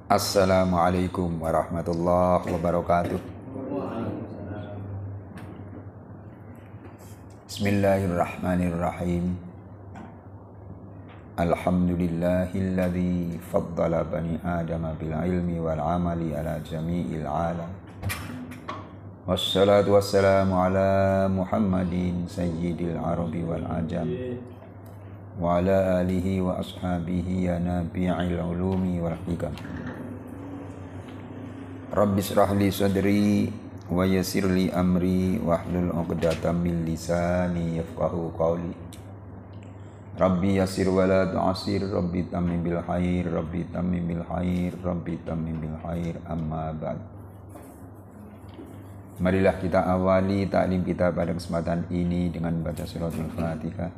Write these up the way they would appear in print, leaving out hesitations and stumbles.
Assalamualaikum warahmatullahi wabarakatuh. Bismillahirrahmanirrahim. Alhamdulillahilladzi faddala bani adama bil ilmi wal amali ala jami'il alam. Wassalatu wassalamu ala Muhammadin sayyidil arabi wal ajam wa ala alihi wa ashabihi ya nabi'il ulumi wal hikam. Rabbi shrah li sadri wa yassir li amri wahlul 'uqdatam min lisani yafqahu qawli. Rabbi yassir wa la tu'assir, Rabbi tammim bil khair, Rabbi tammim bil khair, Rabbi tammim bil khair, amma ba'd. Marilah kita awali taklim kita pada kesempatan ini dengan baca suratul Fatihah.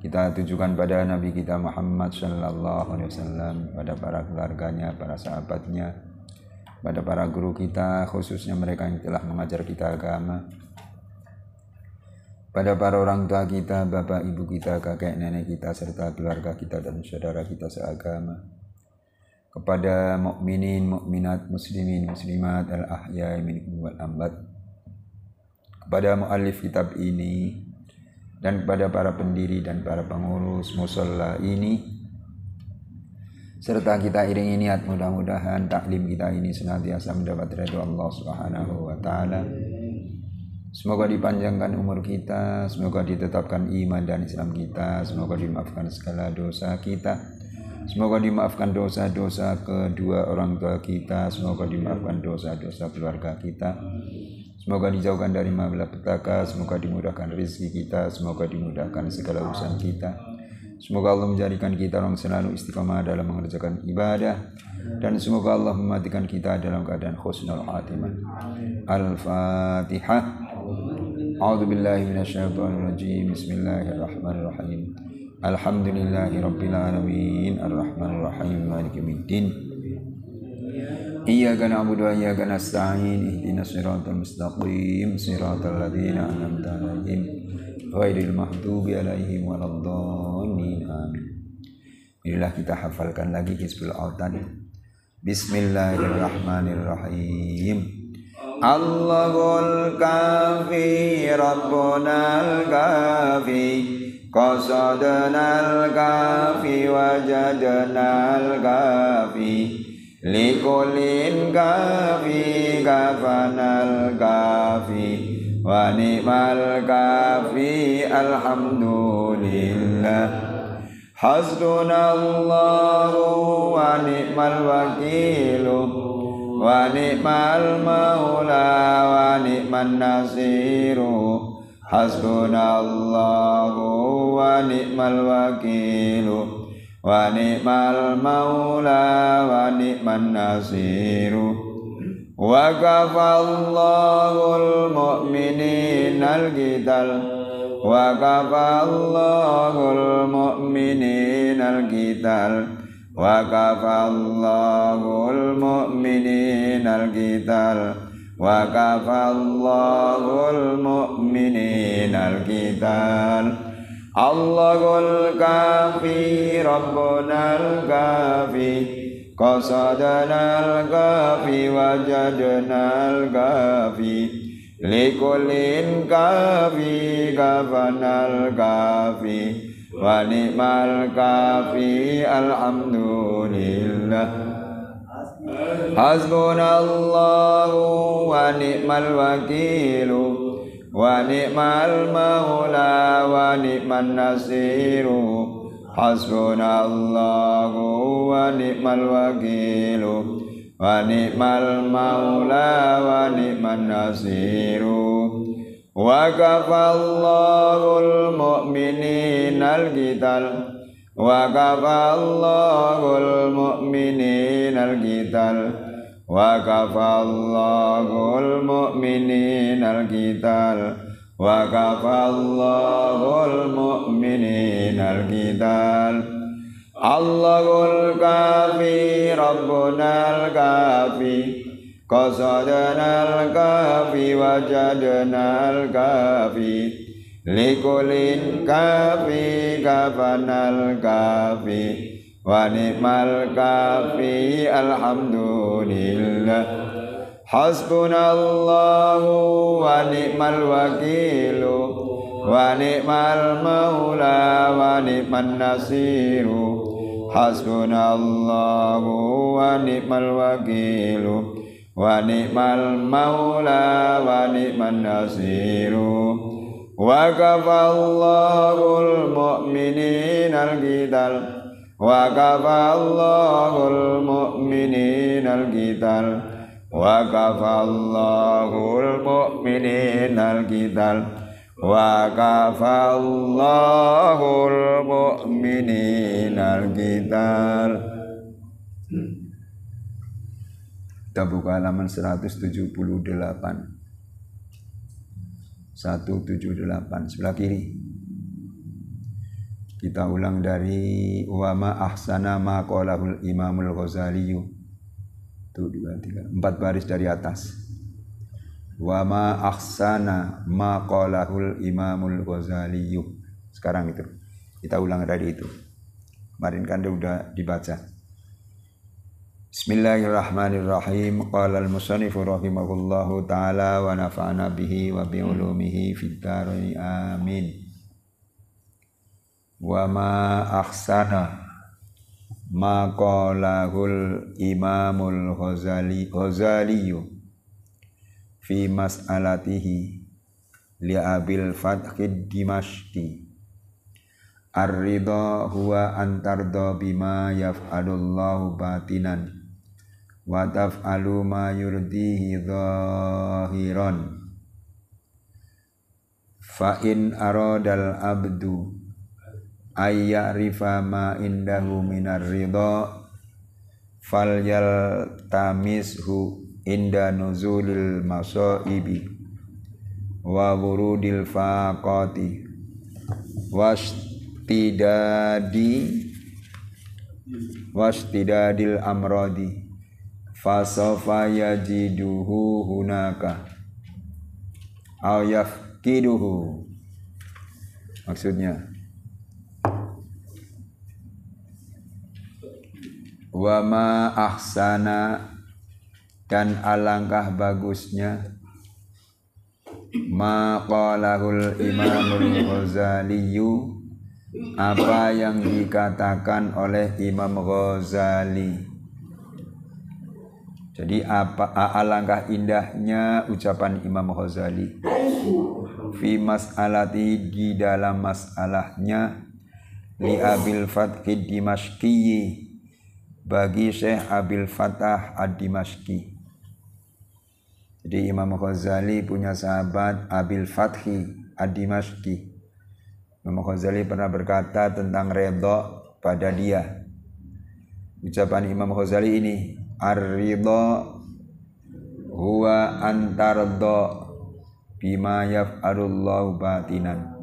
Kita tujukan pada Nabi kita Muhammad sallallahu alaihi wasallam, pada para keluarganya, para sahabatnya, pada para guru kita, khususnya mereka yang telah mengajar kita agama, pada para orang tua kita, bapak ibu kita, kakek nenek kita, serta keluarga kita dan saudara kita seagama, kepada mukminin, mukminat, muslimin, muslimat, al-ahya'i minhum wal amwat, kepada muallif kitab ini, dan kepada para pendiri dan para pengurus musholla ini, serta kita iringi niat mudah-mudahan taklim kita ini senantiasa mendapat ridho Allah Subhanahu wa taala. Semoga dipanjangkan umur kita, semoga ditetapkan iman dan Islam kita, semoga dimaafkan segala dosa kita, semoga dimaafkan dosa-dosa kedua orang tua kita, semoga dimaafkan dosa-dosa keluarga kita, semoga dijauhkan dari malapetaka, semoga dimudahkan rezeki kita, semoga dimudahkan segala urusan kita. Semoga Allah menjadikan kita orang selalu istiqamah dalam mengerjakan ibadah, dan semoga Allah mematikan kita dalam keadaan husnul khatimah. Al-Fatihah. A'udzubillahi minasyaitonirrajim. Bismillahirrahmanirrahim. Alhamdulillahirabbil alamin, arrahmanirrahim, maliki yaumiddin. Iyyaka na'budu wa iyyaka nasta'in. Ihdinas siratal mustaqim, siratal ladzina an'amta 'alaihim ghairil maghdubi 'alaihim waladdallin. Amin. Inilah kita hafalkan lagi Hizbul Autan. Bismillahirrahmanirrahim. Allahul kafi rabbunal kafi, qasadanal kafi wajadnal kafi, likulin kafi kafanal kafi, wa ni'mal kafi alhamdulillah. Hasbunallahu wa ni'mal wakilu, wa ni'mal maula wa ni'man nasiru. Hasbunallahu wa ni'mal wakilu, wa ni'mal maula wa ni'man nasiru. Wa kafallahul mu'minina al-qital, wa kafallahul mu'minina al-qital, wa kafallahul mu'minina al-qital, wa kafallahul mu'minina al-qital. Allahul kafi rabbunal kafi, qasadanal kafi wajadnal kafi, likulin kafi kafanal kafi, wa ni'mal kafi alhamdulillah. Hasbunallahu wa ni'mal wakilu, wa ni'mal maula wa ni'man nasiru. Hasbunallahu wa ni'mal wakilu, wa ni'mal maula wa ni'man nasiru. Wa kafallahul mu'minina al-qital, wa kafallahul mu'minina al-qital, wa kafallahul mu'minina al-qital, wa kafallahul mu'minina al-qital. Allahul kafi rabbunal kafi, qasadnal kafi wajadnal kafi likulin kafi kafanal kafi wa ni'mal kafi alhamdulillah hasbunallahu wa ni'mal wakilu wa ni'mal maula wa ni'man nasiru hasbunallahu wa ni'mal wakilu wa ni'mal maula wa ni'man nasiru wa kafallahul mu'minina al-qital wa kafallahul mu'minina al-qital wa kafallahul mu'minina al-qital wa kafallahul mu'minina al-qital. Kita buka halaman 178 sebelah kiri. Kita ulang dari wa ma ahsana ma qalahul Imamul Ghazali. Itu 2 3 4 baris dari atas. Wa ma ahsana ma qalahul Imamul Ghazali. Sekarang itu kita ulang dari itu. Kemarin kan udah dibaca. Bismillahirrahmanirrahim. Qala al-musannifu rahimahullahu ta'ala wa nafa'ana bihi wa bi ulumihi fid dharain amin. Wa ma ahsana ma qalahul Imamul Ghazali fi mas'alatihi li Abil Fathid Dimashqi. Ar-ridha huwa antarda bima yaf'alullahu batinan wa taf'alu ma yurdihi zahiran. Fa in aradal abdu ayyarifa ma indahu minar ridha falyaltamishu inda nuzulil masaibi wa wurudil faqati wastidadil amradi fasofa yajiduhu hunaka aw yafkiduhu. Maksudnya wa ma ahsana, dan alangkah bagusnya, ma qalahul Imamul Ghazali, apa yang dikatakan oleh Imam Ghazali. Jadi alangkah indahnya ucapan Imam Ghazali fi mas'alati, di dalam masalahnya, li Abil Fathid Dimashqi, bagi Syekh Abil Fathah ad-Dimashqi. Jadi Imam Ghazali punya sahabat Abil Fathi ad-Dimashqi. Imam Ghazali pernah berkata tentang redha pada dia. Ucapan Imam Ghazali ini, ar-ridha huwa antarda bima yaf'alullahu batinan.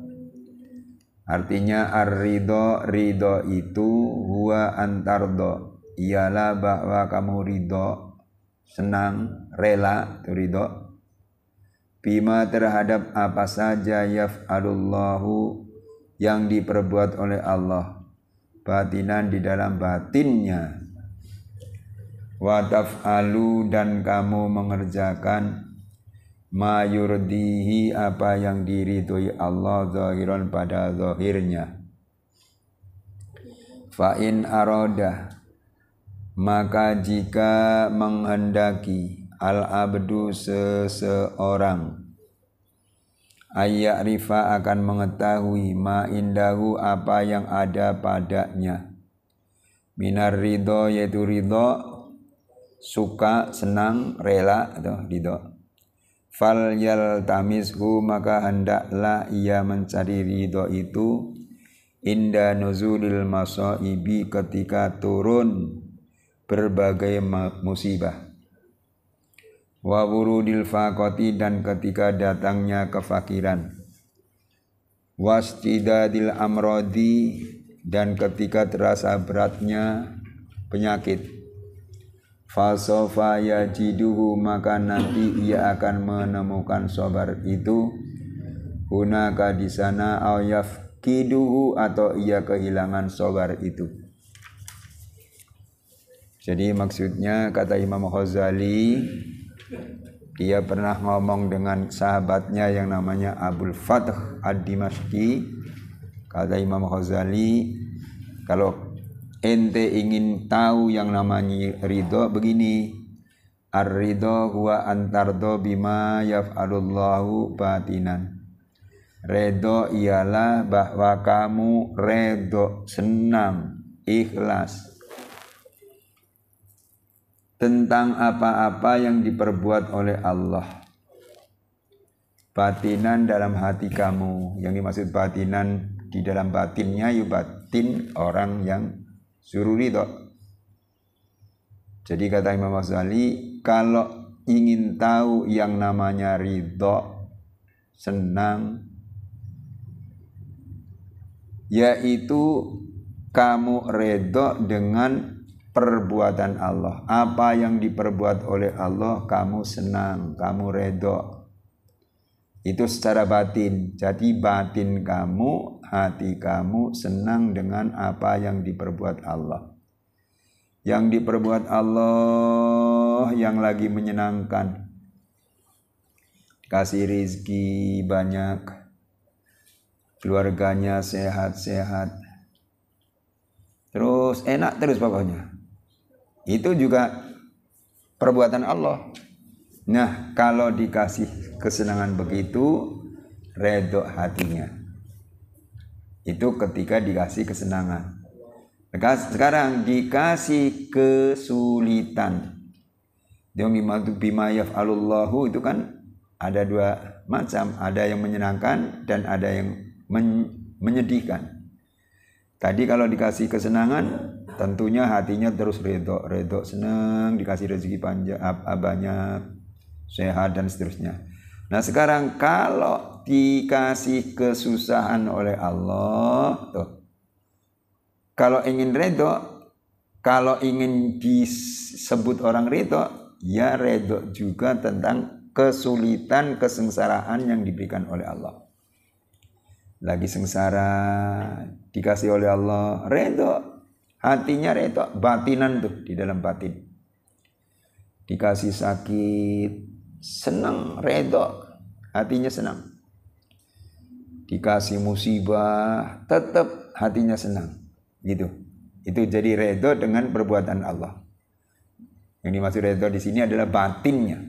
Artinya ar-ridha, ridha itu, huwa antarda, ialah bahwa kamu ridha, senang, rela, itu ridha, bima terhadap apa saja yaf'alullahu, yang diperbuat oleh Allah, batinan, di dalam batinnya, wa taf'alu, dan kamu mengerjakan, ma yurdihi, apa yang diridhoi Allah, zahiran, pada zahirnya. Fa in aroda, maka jika menghendaki, al-abdu, seseorang, ayya'rifa, akan mengetahui, ma indahu, apa yang ada padanya, minar ridho, yaitu ridho, suka, senang, rela, atau ridho, fal yaltamishu, maka hendaklah ia mencari ridho itu, inda nuzulil masaibi, ketika turun berbagai musibah, wa wurudil faqati, dan ketika datangnya kefakiran, wastidadil amrodi, dan ketika terasa beratnya penyakit, fasofa yajiduhu, maka nanti ia akan menemukan sabar itu hunaka di sana, au yafkiduhu, atau ia kehilangan sabar itu. Jadi maksudnya kata Imam Ghazali, dia pernah ngomong dengan sahabatnya yang namanya Abul Fath Ad-Dimashqi. Kata Imam Ghazali, kalau ente ingin tahu yang namanya ridho, begini: ar-ridho huwa antardo bima yaf'alullahu batinan. Ridho ialah bahwa kamu ridho, senang, ikhlas tentang apa-apa yang diperbuat oleh Allah. Batinan dalam hati kamu. Yang dimaksud batinan di dalam batinnya, batin orang yang suruh ridho. Jadi kata Imam Ghazali, kalau ingin tahu yang namanya ridho, senang, yaitu kamu ridho dengan perbuatan Allah. Apa yang diperbuat oleh Allah, kamu senang, kamu ridho. Itu secara batin. Jadi batin kamu, hati kamu senang dengan apa yang diperbuat Allah. Yang diperbuat Allah yang lagi menyenangkan. Kasih rizki banyak, keluarganya sehat-sehat, terus enak terus pokoknya. Itu juga perbuatan Allah. Nah, kalau dikasih kesenangan begitu, redho hatinya. Itu ketika dikasih kesenangan. Sekarang dikasih kesulitan. Yang bima yaf'alullahu itu kan ada dua macam. Ada yang menyenangkan dan ada yang menyedihkan. Tadi kalau dikasih kesenangan, tentunya hatinya terus redho, senang, dikasih rezeki banyak, sehat dan seterusnya. Nah sekarang kalau dikasih kesusahan oleh Allah, tuh, kalau ingin redho, kalau ingin disebut orang redho, ya redho juga tentang kesulitan, kesengsaraan yang diberikan oleh Allah. Lagi sengsara, dikasih oleh Allah, redho, hatinya redho, batinan tuh di dalam batin. Dikasih sakit, senang, redho, hatinya senang. Dikasih musibah, tetap hatinya senang, gitu. Itu jadi redho dengan perbuatan Allah. Yang dimaksud redho di sini adalah batinnya.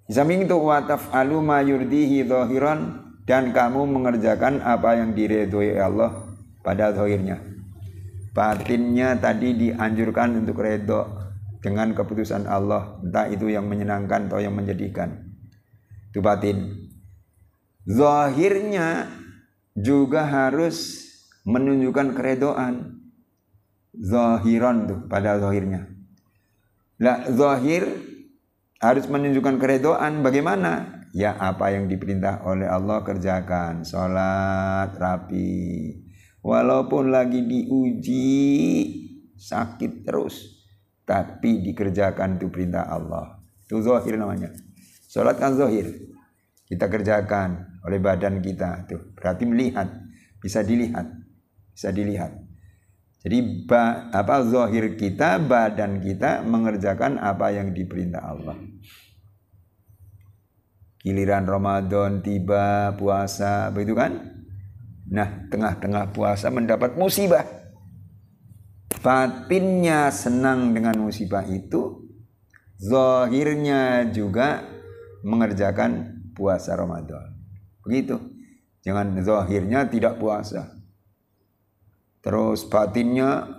Di samping itu wa taf'alu ma yurdihi dhahiran, dan kamu mengerjakan apa yang diridhoi Allah pada zahirnya. Batinnya tadi dianjurkan untuk redho dengan keputusan Allah, entah itu yang menyenangkan atau yang menyedihkan. Itu batin. Zahirnya juga harus menunjukkan keredoan. Zahiran tuh pada zahirnya. Lah zahir harus menunjukkan keredoan bagaimana? Ya apa yang diperintah oleh Allah kerjakan. Sholat rapi, walaupun lagi diuji sakit terus, tapi dikerjakan itu perintah Allah. Itu zahir namanya. Sholat kan zahir, kita kerjakan oleh badan kita. Tuh berarti melihat, bisa dilihat. Jadi zahir kita, badan kita mengerjakan apa yang diperintah Allah. Giliran Ramadan tiba, puasa, begitu kan? Nah, tengah-tengah puasa mendapat musibah. Batinnya senang dengan musibah itu, zahirnya juga mengerjakan puasa Ramadan. Begitu. Jangan zahirnya tidak puasa, terus batinnya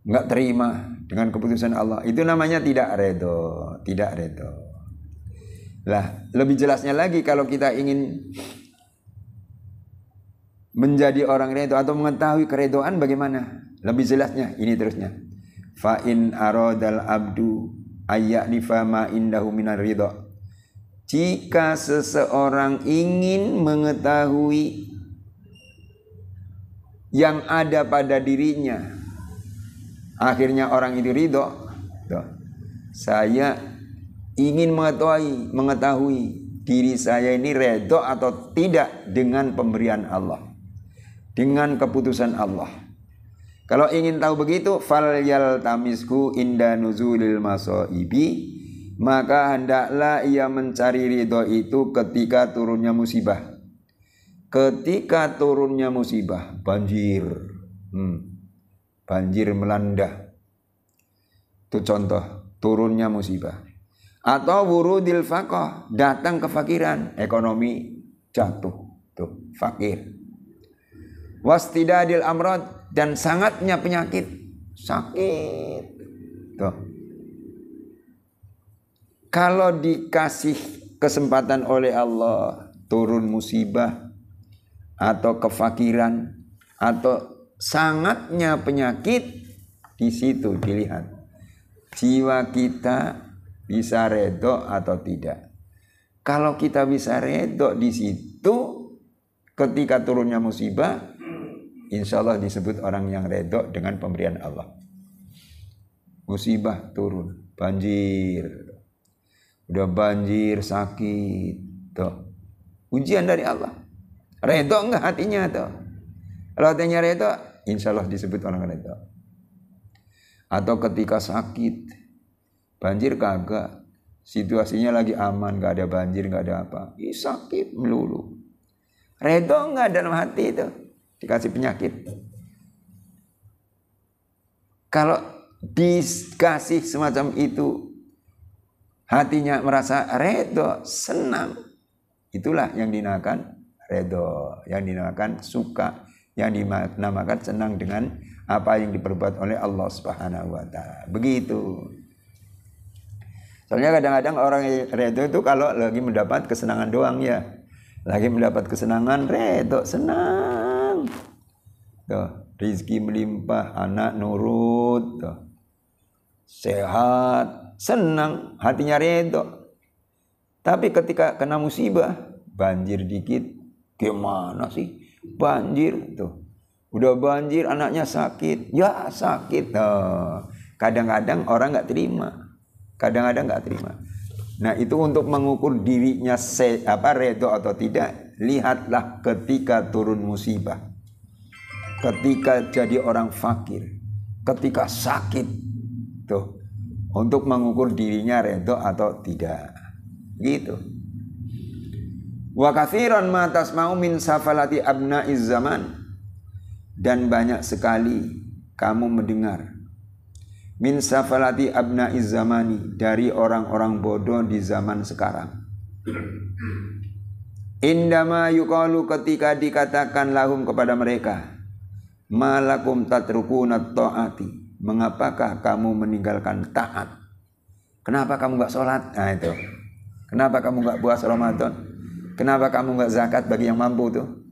enggak terima dengan keputusan Allah. Itu namanya tidak redho. Lah, lebih jelasnya lagi kalau kita ingin menjadi orang redho atau mengetahui keredoan bagaimana? Lebih jelasnya ini terusnya. Fa in aradal abdu ayya'nifa ma indahu minar ridho. Jika seseorang ingin mengetahui yang ada pada dirinya Akhirnya orang itu ridho. Saya ingin mengetahui diri saya ini ridho atau tidak dengan pemberian Allah, dengan keputusan Allah. Kalau ingin tahu begitu, fal yaltamisku inda nuzulil masaibi, maka hendaklah ia mencari ridho itu ketika turunnya musibah. Ketika turunnya musibah, banjir, banjir melanda. Itu contoh turunnya musibah. Atau wurudil faqah, datang kefakiran, ekonomi jatuh, tuh fakir. Wastidadil amrad, dan sangatnya penyakit, sakit. Tuh. Kalau dikasih kesempatan oleh Allah turun musibah atau kefakiran atau sangatnya penyakit, di situ dilihat jiwa kita bisa redho atau tidak. Kalau kita bisa redho di situ ketika turunnya musibah, insya Allah disebut orang yang redho dengan pemberian Allah. Musibah turun, banjir, udah banjir, sakit, tuh ujian dari Allah. Redho enggak hatinya tuh? Kalau hatinya redho, insya Allah disebut orang redho. Atau ketika sakit, banjir kagak, situasinya lagi aman, gak ada banjir, gak ada apa, sakit melulu. Redho enggak dalam hati itu? Dikasih penyakit. Kalau dikasih semacam itu, hatinya merasa redho, senang, itulah yang dinamakan redho, yang dinamakan suka, yang dinamakan senang dengan apa yang diperbuat oleh Allah Subhanahu wa taala. Begitu. Soalnya kadang-kadang orang redho itu kalau lagi mendapat kesenangan doang ya. Lagi mendapat kesenangan, redho, senang. Tuh, rezeki melimpah, anak nurut, tuh. Sehat, senang, hatinya redho. Tapi ketika kena musibah, banjir dikit, gimana sih banjir tuh, udah banjir anaknya sakit, ya sakit. Kadang-kadang orang nggak terima, kadang-kadang nggak terima. Nah itu untuk mengukur dirinya redho atau tidak, lihatlah ketika turun musibah, ketika jadi orang fakir, ketika sakit, tuh untuk mengukur dirinya redho atau tidak, gitu. Wa katsiran ma tasma'u min safalati abna'iz zaman, dan banyak sekali kamu mendengar min safalati abna'iz zamani, dari orang-orang bodoh di zaman sekarang. Indama yuqalu, ketika dikatakan lahum kepada mereka, malakum tatrukuna ta'ati, mengapakah kamu meninggalkan taat? Kenapa kamu enggak sholat? Nah itu. Kenapa kamu enggak puasa Ramadan? Kenapa kamu enggak zakat bagi yang mampu tuh?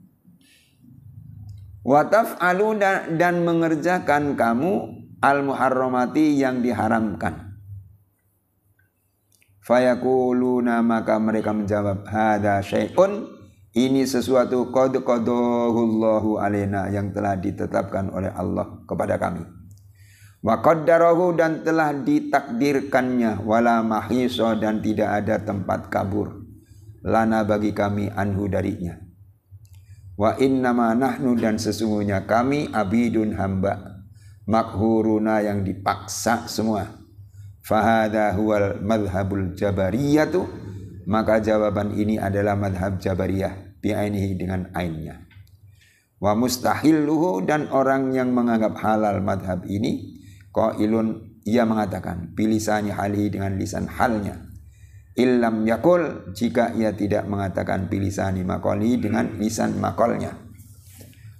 Wa taf'alu, dan mengerjakan kamu al-muharramati, yang diharamkan. Fayaquluna, maka mereka menjawab, hadza syai'un, ini sesuatu qad qadahullahu alaina, yang telah ditetapkan oleh Allah kepada kami. Wa qaddarahu, dan telah ditakdirkannya, wala mahisa, dan tidak ada tempat kabur lana bagi kami anhu darinya. Wa innama nahnu, dan sesungguhnya kami abidun hamba, makhuruna, yang dipaksa semua. Fahadha huwal madhabul jabariyatu, maka jawaban ini adalah madhab jabariyah bi'ainihi, dengan ainnya. Wa mustahilluhu, dan orang yang menganggap halal madhab ini, qailun, ia mengatakan, bilisani halihi, dengan lisan halnya. Illam yakul, jika ia tidak mengatakan bilisani makoli, dengan lisan makolnya.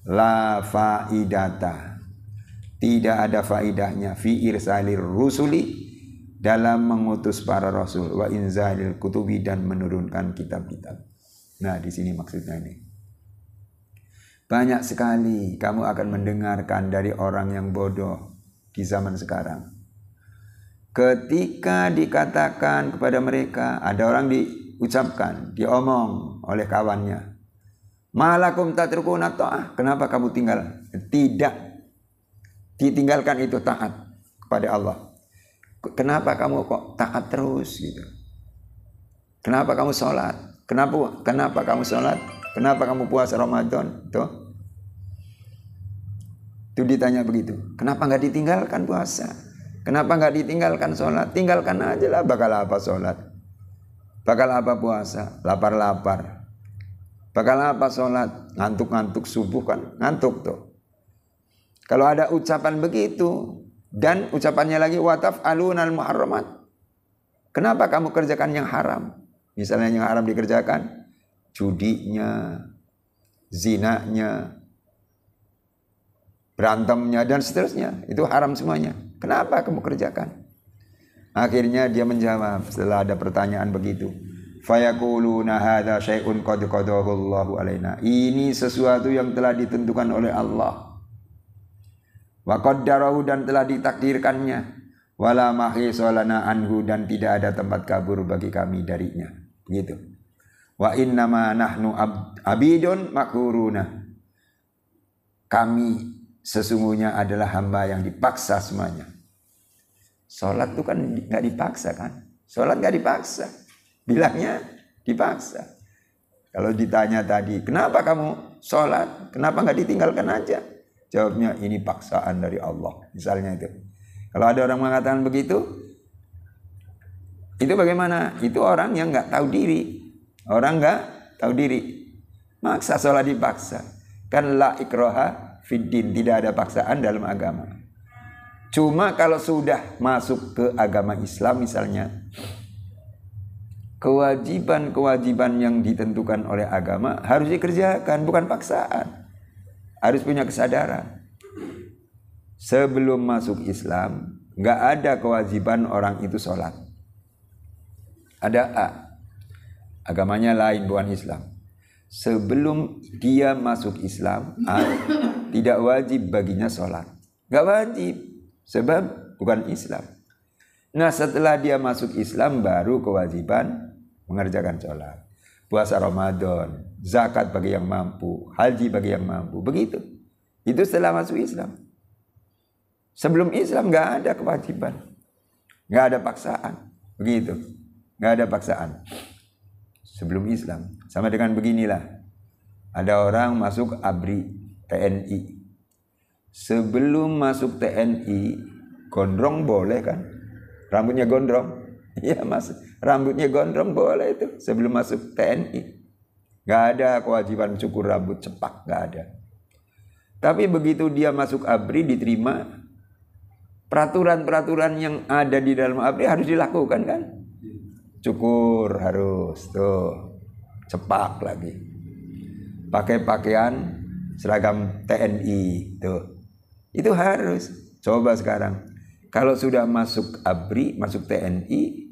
La faidata, tidak ada faidahnya, fi irsalir rusuli, dalam mengutus para rasul, wa inzalil kutubi, dan menurunkan kitab-kitab. Nah di sini maksudnya ini. Banyak sekali kamu akan mendengarkan dari orang yang bodoh di zaman sekarang. Ketika dikatakan kepada mereka, ada orang diucapkan, diomong oleh kawannya, malakum tatrukuna ta'ah, kenapa kamu tinggal? Tidak ditinggalkan itu taat. kepada Allah. Kenapa kamu kok taat terus gitu? Kenapa kamu sholat? Kenapa kamu sholat? Kenapa kamu puasa Ramadan? Itu ditanya begitu. Kenapa nggak ditinggalkan puasa? Kenapa nggak ditinggalkan sholat? Tinggalkan aja lah. Bakal apa sholat? Bakal apa puasa? Lapar-lapar. Bakal apa sholat? Ngantuk-ngantuk subuh kan? Ngantuk tuh. Kalau ada ucapan begitu, dan ucapannya lagi wataf alunal muharramat. Kenapa kamu kerjakan yang haram? Misalnya yang haram dikerjakan, judinya, zinanya, berantemnya, dan seterusnya. Itu haram semuanya. Kenapa kamu kerjakan? Akhirnya dia menjawab setelah ada pertanyaan begitu. Fayaquluna hadza syai'un qad qadahu Allahu alaina. Ini sesuatu yang telah ditentukan oleh Allah. Wa qaddarahu, dan telah ditakdirkannya. Wala mahisa lana anhu, dan tidak ada tempat kabur bagi kami darinya. Begitu. Wa innama nahnu abidun makuruna. Kami sesungguhnya adalah hamba yang dipaksa semuanya. Sholat itu kan nggak dipaksa kan? Sholat nggak dipaksa. Bilangnya dipaksa. Kalau ditanya tadi, kenapa kamu sholat? Kenapa nggak ditinggalkan aja? Jawabnya, ini paksaan dari Allah. Misalnya itu. Kalau ada orang mengatakan begitu, itu bagaimana? Itu orang yang nggak tahu diri. Orang nggak tahu diri. Maksa sholat dipaksa. Kan la ikraha fiddin, tidak ada paksaan dalam agama. Cuma kalau sudah masuk ke agama Islam misalnya, kewajiban-kewajiban yang ditentukan oleh agama harus dikerjakan, bukan paksaan. Harus punya kesadaran. Sebelum masuk Islam, nggak ada kewajiban orang itu sholat. Ada A, agamanya lain, bukan Islam. Sebelum dia masuk Islam, A, tidak wajib baginya sholat. Nggak wajib, sebab bukan Islam. Nah, setelah dia masuk Islam, baru kewajiban mengerjakan sholat. Puasa Ramadan, zakat bagi yang mampu, haji bagi yang mampu. Begitu. Itu setelah masuk Islam. Sebelum Islam nggak ada kewajiban, nggak ada paksaan, begitu, nggak ada paksaan. Sebelum Islam, sama dengan beginilah, ada orang masuk ABRI, TNI. Sebelum masuk TNI, gondrong boleh kan? Rambutnya gondrong, iya mas, rambutnya gondrong boleh itu sebelum masuk TNI. Nggak ada kewajiban cukur rambut cepak, nggak ada. Tapi begitu dia masuk ABRI, diterima. Peraturan-peraturan yang ada di dalam ABRI harus dilakukan kan? Cukur harus, tuh, cepak lagi. Pakai pakaian seragam TNI, tuh. Itu harus. Coba sekarang, kalau sudah masuk ABRI, masuk TNI,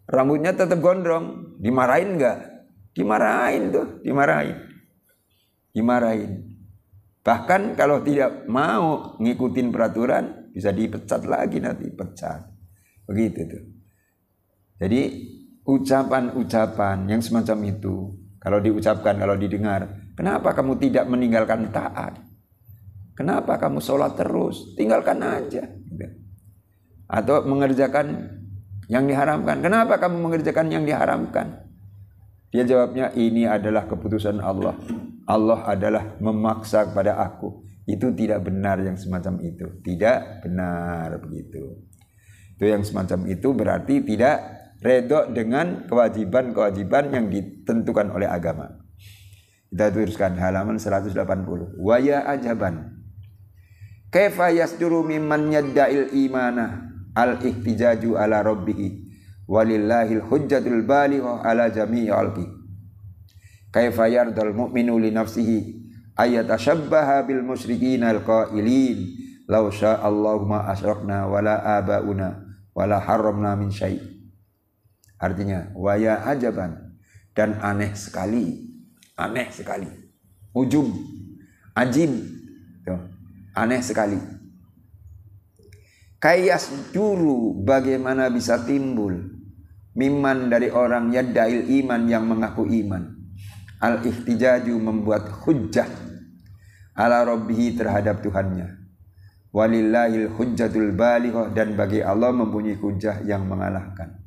rambutnya tetap gondrong, dimarahin nggak? Dimarahin tuh, dimarahin. Bahkan kalau tidak mau ngikutin peraturan, bisa dipecat lagi nanti, pecat. Begitu tuh. Jadi ucapan-ucapan yang semacam itu, kalau diucapkan, kalau didengar, kenapa kamu tidak meninggalkan taat? Kenapa kamu sholat terus? Tinggalkan aja. Atau mengerjakan yang diharamkan. Kenapa kamu mengerjakan yang diharamkan? Dia jawabnya, ini adalah keputusan Allah. Allah adalah memaksa kepada aku. Itu tidak benar yang semacam itu. Tidak benar begitu. Itu yang semacam itu berarti tidak redha dengan kewajiban-kewajiban yang ditentukan oleh agama. Kita teruskan halaman 180. Wa ya ajaban. Kaifa yasduru mimman yadda'il imana al-ihtijaju ala rabbih walillahil hujjatul balighah ala jami'i alqi. Kaifa yardal mu'minu li nafsihi ayatashabbaha bil musyrikin al-qailin law syaa Allahu ma asyrakna wala abauna wala haramna min syai'. Artinya wa ya ajaban, dan aneh sekali, ujub, ajib, tuh, aneh sekali. Kayas dulu, bagaimana bisa timbul miman dari orang yaddail iman yang mengaku iman, al-ihtijaju membuat hujjah ala rabbihi terhadap Tuhannya, walillahil hujjatul balighah, dan bagi Allah mempunyai hujjah yang mengalahkan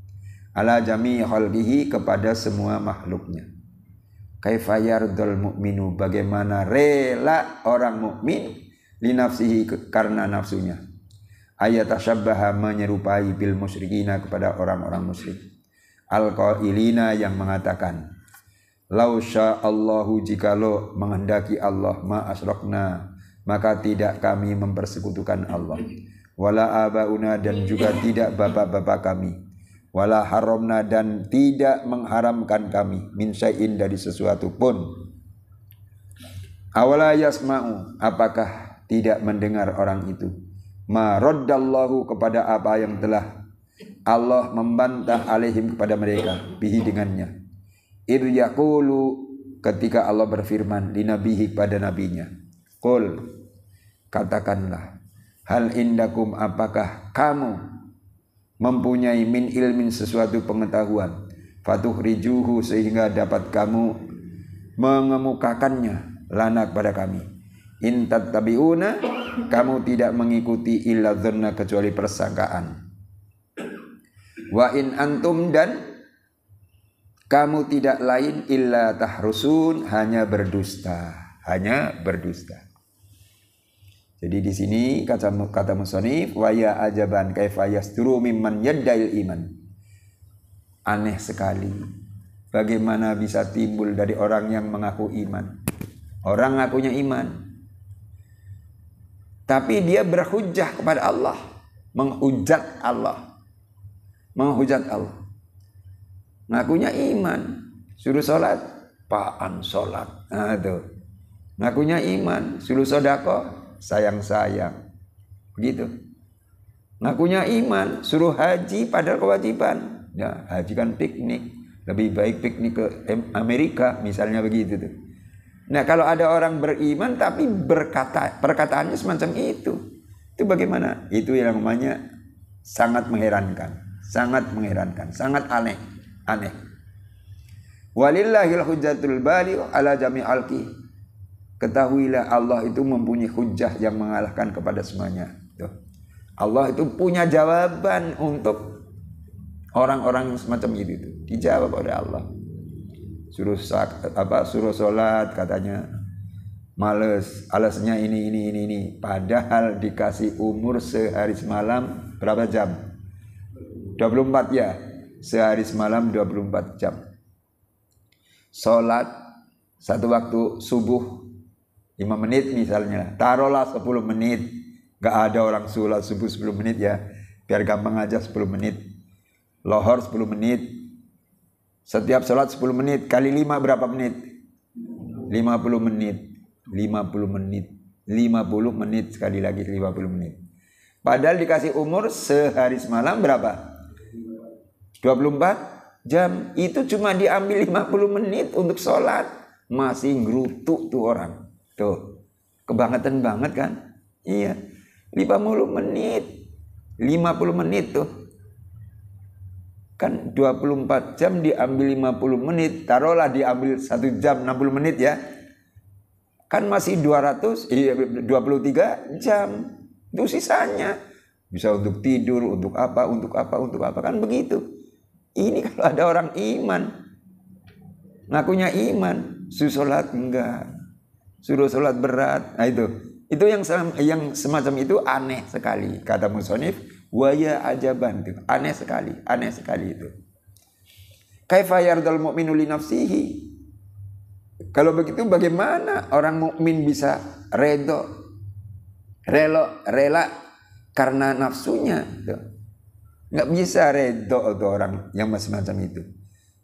ala jami'i khalqihi, kepada semua makhluknya. Kaifa yardul mu'minu, bagaimana rela orang mukmin li nafsihi, karena nafsunya, ayatashabbaha, menyerupai bil musyrikina, kepada orang-orang musyrik, al-qailina, yang mengatakan lau sya'allahu, jikalau menghendaki Allah, ma asyrokna, maka tidak kami mempersekutukan Allah, wala abauna, dan juga tidak bapak-bapak kami, wala haramna, dan tidak mengharamkan kami, min syai'in, dari sesuatu pun. Awala yasma'u, apakah tidak mendengar orang itu, ma raddallahu, kepada apa yang telah Allah membantah alaihim, kepada mereka, bihi, dengannya. Ir yaqulu, ketika Allah berfirman linabihi, pada nabinya, qul, katakanlah, hal indakum, apakah kamu mempunyai min ilmin, sesuatu pengetahuan, fatukhrijuhu, sehingga dapat kamu mengemukakannya, lana, kepada kami. In tattabi'una, kamu tidak mengikuti illa dzanna, kecuali persangkaan. Wa in antum, dan kamu tidak lain illa tahrusun, hanya berdusta, hanya berdusta. Jadi di sini kata musannif, wa ya ajaban kaifa yasturu mimman yaddail iman. Aneh sekali bagaimana bisa timbul dari orang yang mengaku iman. Orang ngakunya iman, tapi dia berhujjah kepada Allah, menghujat Allah, menghujat Allah. Ngakunya iman, suruh sholat, paan sholat. Nah itu, ngakunya iman, suruh sodako, sayang-sayang. Begitu. Ngakunya iman, suruh haji, padahal kewajiban. Ya, haji kan piknik. Lebih baik piknik ke Amerika, misalnya begitu tuh. Nah, kalau ada orang beriman tapi perkataannya semacam itu bagaimana? Itu yang namanya sangat mengherankan, sangat mengherankan, sangat aneh. Walillahil hujjatul baligh ala jami'al ki. Ketahuilah Allah itu mempunyai hujjah yang mengalahkan kepada semuanya. Tuh. Allah itu punya jawaban untuk orang-orang semacam itu. Dijawab oleh Allah. Suruh sholat, katanya males, alasnya ini. Padahal dikasih umur sehari semalam berapa jam? 24 ya. Sehari semalam 24 jam. Sholat satu waktu subuh 5 menit misalnya. Taruhlah 10 menit. Gak ada orang sholat subuh 10 menit ya. Biar gampang aja 10 menit. Lohor 10 menit. Setiap sholat 10 menit. Kali 5 berapa menit? 50 menit. 50 menit. 50 menit sekali lagi 50 menit. Padahal dikasih umur sehari semalam berapa? 24 jam. Itu cuma diambil 50 menit untuk sholat. Masih ngerutuk tuh orang. Tuh. Kebangetan banget kan? Iya. 50 menit. 50 menit tuh. Kan 24 jam diambil 50 menit. Taruhlah diambil 1 jam 60 menit ya. Kan masih 23 jam. Itu sisanya. Bisa untuk tidur, untuk apa. Kan begitu. Ini kalau ada orang iman, ngakunya iman, suruh sholat enggak, suruh sholat berat. Nah itu yang semacam itu aneh sekali. Kata musannif, waya ajaban, itu aneh sekali itu. Kaifa yardal mu'minu li nafsihi. Kalau begitu bagaimana orang mukmin bisa rela karena nafsunya? Nggak bisa redho untuk orang yang semacam itu.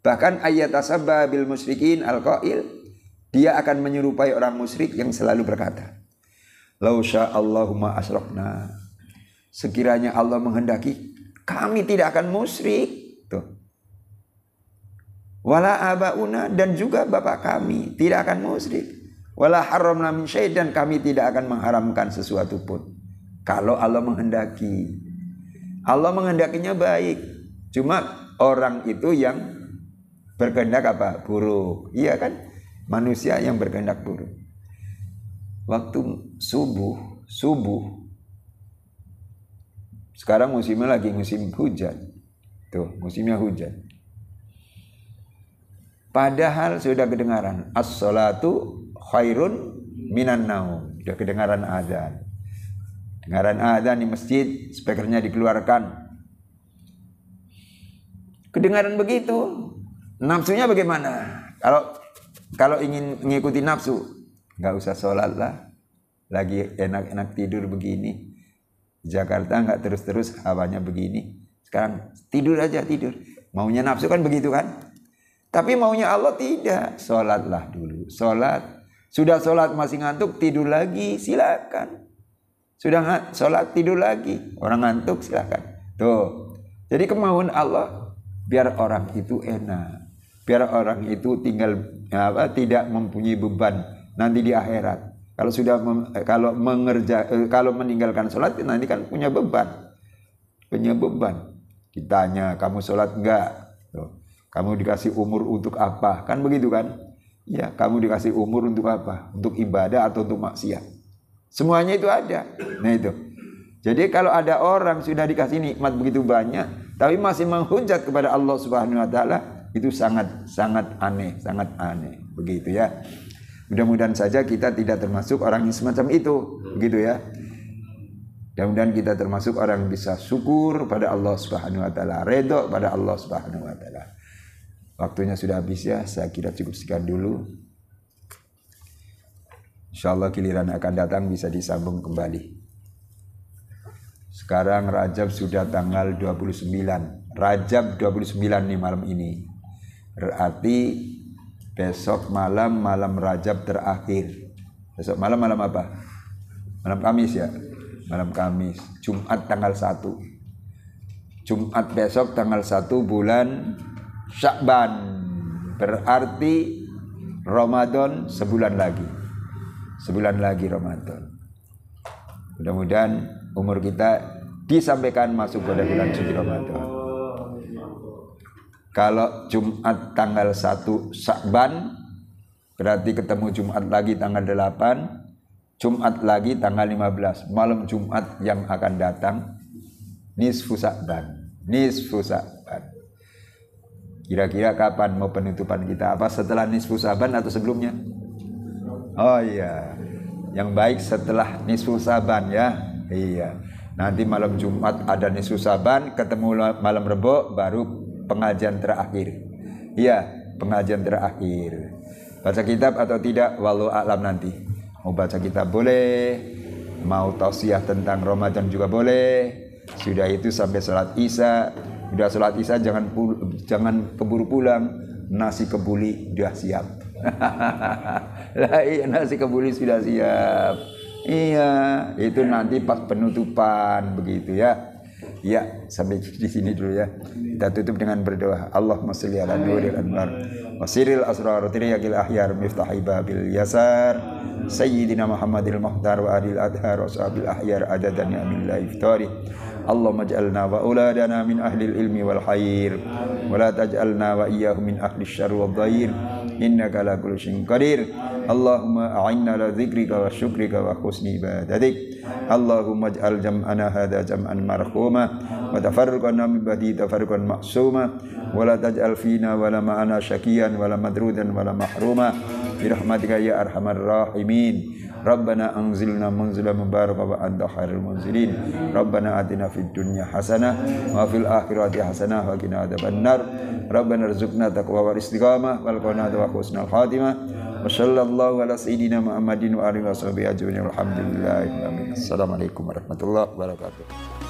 Bahkan ayat asabba bil musyrikin al-qail, dia akan menyerupai orang musyrik yang selalu berkata, lau sya'allahumma asyrokna, sekiranya Allah menghendaki, kami tidak akan musyrik. Tuh. Wala abauna, dan juga bapak kami tidak akan musyrik. Wala haramna min syai', dan kami tidak akan mengharamkan sesuatu pun. Kalau Allah menghendaki. Allah menghendakinya baik. Cuma orang itu yang berkehendak apa? Buruk. Iya kan? Manusia yang berkehendak buruk. Waktu subuh Sekarang musimnya lagi musim hujan. Tuh, musimnya hujan. Padahal sudah kedengaran as-salatu khairun minan naum. Sudah kedengaran azan. Dengaran azan di masjid, speakernya dikeluarkan. Kedengaran begitu, nafsunya bagaimana? Kalau ingin mengikuti nafsu, nggak usah sholat lah. Lagi enak-enak tidur begini. Jakarta nggak terus-terus hawanya begini. Sekarang tidur aja tidur. Maunya nafsu kan begitu kan? Tapi maunya Allah tidak. Sholatlah dulu. Sholat. Sudah sholat masih ngantuk, tidur lagi, silakan. Sudah sholat, tidur lagi. Orang ngantuk, silakan. Tuh. Jadi kemauan Allah biar orang itu enak. Biar orang itu tinggal tidak mempunyai beban nanti di akhirat. Kalau meninggalkan sholat nanti kan punya beban. Punya beban. Ditanya, kamu sholat enggak? Tuh. Kamu dikasih umur untuk apa? Kan begitu kan? Ya, kamu dikasih umur untuk apa? Untuk ibadah atau untuk maksiat? Semuanya itu ada. Nah itu. Jadi kalau ada orang sudah dikasih nikmat begitu banyak, tapi masih menghujat kepada Allah Subhanahu Wa Taala, itu sangat aneh, sangat aneh. Begitu ya. Mudah-mudahan saja kita tidak termasuk orang yang semacam itu, begitu ya. Mudah-mudahan kita termasuk orang yang bisa syukur pada Allah Subhanahu Wa Taala, redha pada Allah Subhanahu Wa Taala. Waktunya sudah habis ya, saya kira cukup sekian dulu. Insyaallah giliran akan datang bisa disambung kembali. Sekarang Rajab sudah tanggal 29. Rajab 29 nih malam ini. Berarti besok malam Rajab terakhir. Besok malam apa? Malam Kamis ya. Malam Kamis. Jumat tanggal 1. Jumat besok tanggal 1 bulan Sya'ban. Berarti Ramadan sebulan lagi. Sebulan lagi Ramadan. Mudah-mudahan umur kita disampaikan masuk pada bulan suci Ramadan. Kalau Jumat tanggal 1 Sya'ban, berarti ketemu Jumat lagi tanggal 8, Jumat lagi tanggal 15. Malam Jumat yang akan datang, nisfu Sya'ban. Nisfu Sya'ban. Kira-kira kapan mau penutupan kita? Apa setelah nisfu Sya'ban atau sebelumnya? Oh iya, yang baik setelah nisfu Sya'ban ya. Iya. Nanti malam Jumat ada nisfu Sya'ban, ketemu malam Rebo, baru pengajian terakhir. Iya, pengajian terakhir. Baca kitab atau tidak, wallahu a'lam nanti. Mau baca kitab boleh, mau tausiah tentang Ramadan juga boleh. Sudah itu sampai sholat Isya. Sudah sholat Isya jangan keburu pulang. Nasi kebuli sudah siap. Lah iya, nasi kebuli sudah siap. Iya, itu nanti pas penutupan begitu ya. Ya, sampai di sini dulu ya. Kita tutup dengan berdoa. Allahumma shalli ala nuril anwar wa sirril asrar tiriyakil ahyar miftahi babil yasar sayyidina Muhammadil muhtar wa alil adhar wa sahabil ahyar adadan ni'amillahi iftari. Allahumma ij'alna wa auladana min ahlil ilmi wal khair wa la taj'alna wa iyyahum min ahli syarri wad dhair innaka ala kulli syai'in qadir. Allahumma a'inna ala dzikrika wa syukrika wa husni ibadatik. Allahumma ij'al jam'ana hadza jam'an marhuma wa tafarruqana min ba'di tafarruqan ma'suma wa la taj'al fina wa la ma'ana syaqiyan wa la madrudan wa la mahruma bi rahmatika ya arhamar rahimin. Rabbana anzilna munzilan mubarakan wa anta khairul munzilin. Rabbana atina fid dunya hasanah wa fil akhirati hasanah wa qina adzabannar. Rabbana rzuqna taqwa wal istiqamah wal qanaata wa husnal khatimah. Wa sallallahu ala sayyidina Muhammadin wa alihi washabihi ajmain. Alhamdulillah. Assalamualaikum warahmatullahi wabarakatuh.